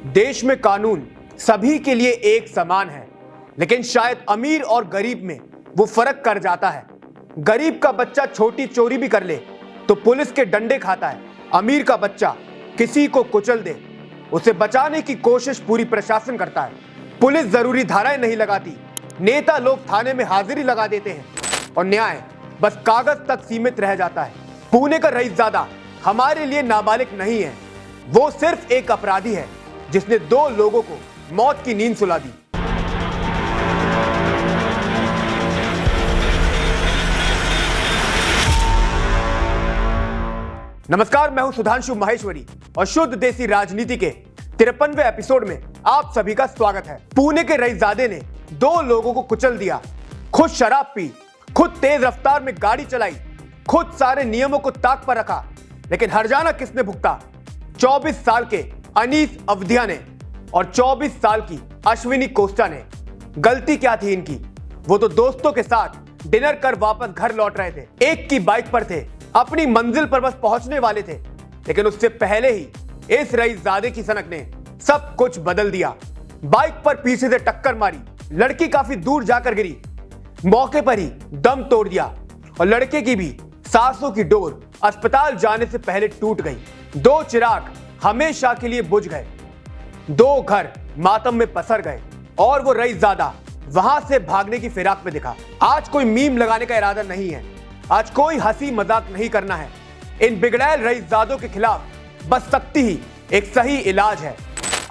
देश में कानून सभी के लिए एक समान है, लेकिन शायद अमीर और गरीब में वो फर्क कर जाता है। गरीब का बच्चा छोटी चोरी भी कर ले तो पुलिस के डंडे खाता है। अमीर का बच्चा किसी को कुचल दे, उसे बचाने की कोशिश पूरी प्रशासन करता है। पुलिस जरूरी धाराएं नहीं लगाती, नेता लोग थाने में हाजिरी लगा देते हैं और न्याय बस कागज तक सीमित रह जाता है। पुणे का रईसजादा हमारे लिए नाबालिग नहीं है, वो सिर्फ एक अपराधी है जिसने 2 लोगों को मौत की नींद सुला दी। नमस्कार, मैं हूं सुधांशु माहेश्वरी और शुद्ध देसी राजनीति के 53वें एपिसोड में आप सभी का स्वागत है। पुणे के रईसजादे ने 2 लोगों को कुचल दिया, खुद शराब पी, खुद तेज रफ्तार में गाड़ी चलाई, खुद सारे नियमों को ताक पर रखा, लेकिन हर्जाना किसने भुगता? 24 साल के अनीस अवधिया ने और 24 साल की अश्विनी कोस्टा ने। गलती क्या थी इनकी? वो तो दोस्तों के साथ डिनर कर वापस घर लौट रहे थे, एक की बाइक पर थे, अपनी मंजिल पर बस पहुंचने वाले थे, लेकिन उससे पहले ही इस रईसजादे की सनक ने सब कुछ बदल दिया। बाइक पर पीछे से टक्कर मारी, लड़की काफी दूर जाकर गिरी, मौके पर ही दम तोड़ दिया और लड़के की भी सांसों की डोर अस्पताल जाने से पहले टूट गई। 2 चिराग हमेशा के लिए बुझ गए, 2 घर मातम में पसर गए और वो रईसजादा वहां से भागने की फिराक में दिखा। आज कोई मीम लगाने का इरादा नहीं है, आज कोई हंसी मजाक नहीं करना है। इन बिगड़ैल रईसजादों के खिलाफ बस सख्ती ही एक सही इलाज है।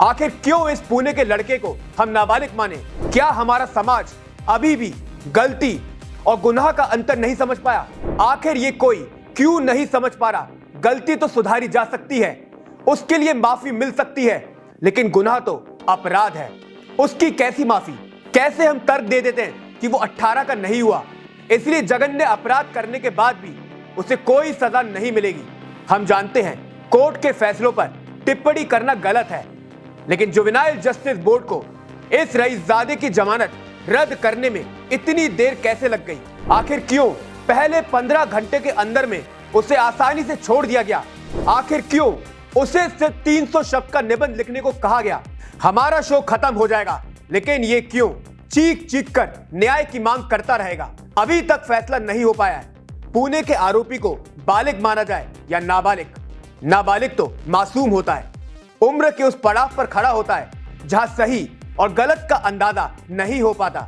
आखिर क्यों इस पुणे के लड़के को हम नाबालिग माने? क्या हमारा समाज अभी भी गलती और गुनाह का अंतर नहीं समझ पाया? आखिर ये कोई क्यों नहीं समझ पा रहा? गलती तो सुधारी जा सकती है, उसके लिए माफी मिल सकती है, लेकिन गुनाह तो अपराध है, उसकी कैसी माफी? कैसे हम तर्क दे देते हैं कि वो 18 का नहीं हुआ, इसलिए जघन्य अपराध करने के बाद भी उसे कोई सजा नहीं मिलेगी। हम जानते हैं कोर्ट के फैसलों पर टिप्पणी करना गलत है, लेकिन जुवेनाइल जस्टिस बोर्ड को इस रईसजादे की जमानत रद्द करने में इतनी देर कैसे लग गई? आखिर क्यों पहले 15 घंटे के अंदर में उसे आसानी से छोड़ दिया गया? आखिर क्यों उसे सिर्फ 300 शब्द का निबंध लिखने को कहा गया? हमारा शो खत्म हो जाएगा, लेकिन ये क्यों चीख चीख कर न्याय की मांग करता रहेगा? अभी तक फैसला नहीं हो पाया है पुणे के आरोपी को बालिग माना जाए या नाबालिग। नाबालिग तो मासूम होता है, उम्र के उस पड़ाव पर खड़ा होता है जहां सही और गलत का अंदाजा नहीं हो पाता,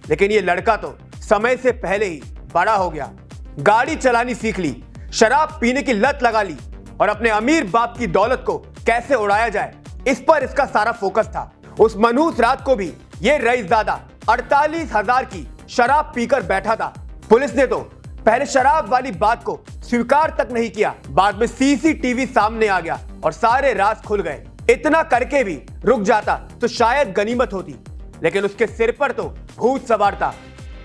लेकिन ये लड़का तो समय से पहले ही बड़ा हो गया, गाड़ी चलानी सीख ली, शराब पीने की लत लगा ली और अपने अमीर बाप की दौलत को कैसे उड़ाया जाए, इस पर इसका सारा फोकस था। उस मनहूस रात को भी ये रईसजादा 48,000 की शराब पीकर बैठा था। पुलिस ने तो पहले शराब वाली बात को स्वीकार तक नहीं किया, बाद में सीसीटीवी सामने आ गया और सारे राज खुल गए। इतना करके भी रुक जाता तो शायद गनीमत होती, लेकिन उसके सिर पर तो भूत सवार था।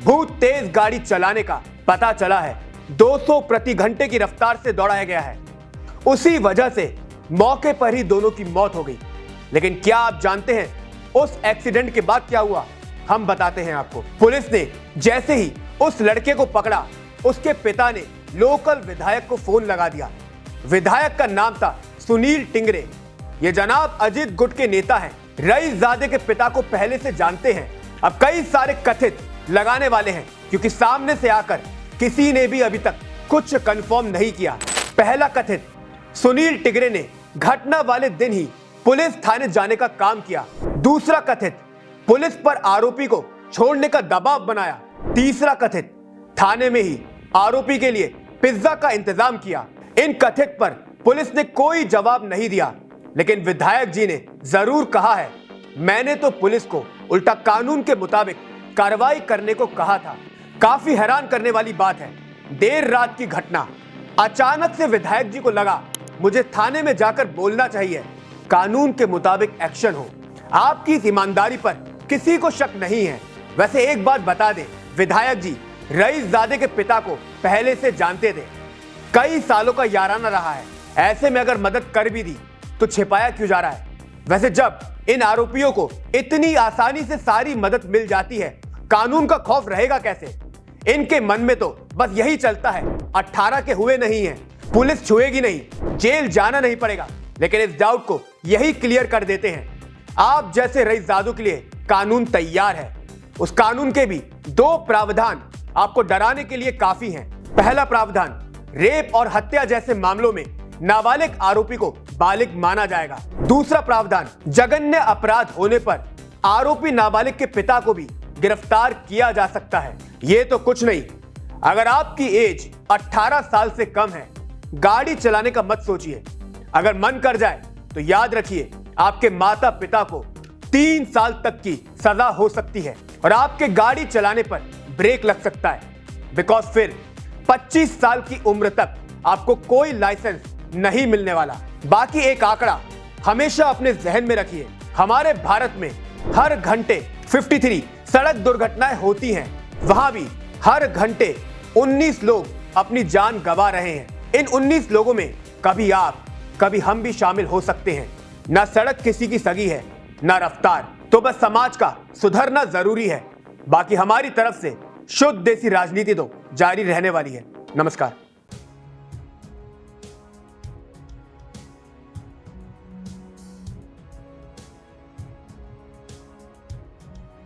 भूत तेज गाड़ी चलाने का पता चला है 200 प्रति घंटे की रफ्तार से दौड़ाया गया है, उसी वजह से मौके पर ही दोनों की मौत हो गई। लेकिन क्या आप जानते हैं उस एक्सीडेंट के बाद क्या हुआ? हम बताते हैं आपको। पुलिस ने जैसे ही उस लड़के को पकड़ा, उसके पिता ने लोकल विधायक को फोन लगा दिया। विधायक का नाम था सुनील टिंगरे। ये जनाब अजीत गुट के नेता हैं, रईसजादे के पिता को पहले से जानते हैं। अब कई सारे कथित लगाने वाले हैं, क्योंकि सामने से आकर किसी ने भी अभी तक कुछ कंफर्म नहीं किया। पहला कथित, सुनील टिंगरे ने घटना वाले दिन ही पुलिस थाने जाने का काम किया। दूसरा कथित, पुलिस पर आरोपी को छोड़ने का दबाव बनाया। तीसरा कथित, थाने में ही आरोपी के लिए पिज्जा का इंतजाम किया। इन कथित पर पुलिस ने कोई जवाब नहीं दिया, लेकिन विधायक जी ने जरूर कहा है, मैंने तो पुलिस को उल्टा कानून के मुताबिक कार्रवाई करने को कहा था। काफी हैरान करने वाली बात है, देर रात की घटना, अचानक से विधायक जी को लगा मुझे थाने में जाकर बोलना चाहिए, कानून के मुताबिक एक्शन हो। आपकी इस ईमानदारी पर किसी को शक नहीं है। वैसे एक बात बता दें, विधायक जी रईसजादे के पिता को पहले से जानते थे, कई सालों का याराना रहा है, ऐसे में अगर मदद कर भी दी तो छिपाया क्यों जा रहा है? वैसे जब इन आरोपियों को इतनी आसानी से सारी मदद मिल जाती है, कानून का खौफ रहेगा कैसे? इनके मन में तो बस यही चलता है, 18 के हुए नहीं हैं, पुलिस छुएगी नहीं, जेल जाना नहीं पड़ेगा। लेकिन इस डाउट को यही क्लियर कर देते हैं, आप जैसे रईसजादों के लिए कानून तैयार है। उस कानून के भी 2 प्रावधान आपको डराने के लिए काफी हैं। पहला प्रावधान, रेप और हत्या जैसे मामलों में नाबालिग आरोपी को बालिग माना जाएगा। दूसरा प्रावधान, जघन्य अपराध होने पर आरोपी नाबालिग के पिता को भी गिरफ्तार किया जा सकता है। ये तो कुछ नहीं, अगर आपकी एज 18 साल से कम है, गाड़ी चलाने का मत सोचिए। अगर मन कर जाए तो याद रखिए, आपके माता पिता को 3 साल तक की सजा हो सकती है और आपके गाड़ी चलाने पर ब्रेक लग सकता है। बिकॉज फिर 25 साल की उम्र तक आपको कोई लाइसेंस नहीं मिलने वाला। बाकी एक आंकड़ा हमेशा अपने जहन में रखिए, हमारे भारत में हर घंटे 53 सड़क दुर्घटनाएं होती हैं। वहां भी हर घंटे 19 लोग अपनी जान गंवा रहे हैं। इन 19 लोगों में कभी आप कभी हम भी शामिल हो सकते हैं। ना सड़क किसी की सगी है, ना रफ्तार। तो बस समाज का सुधरना जरूरी है। बाकी हमारी तरफ से शुद्ध देसी राजनीति तो जारी रहने वाली है। नमस्कार।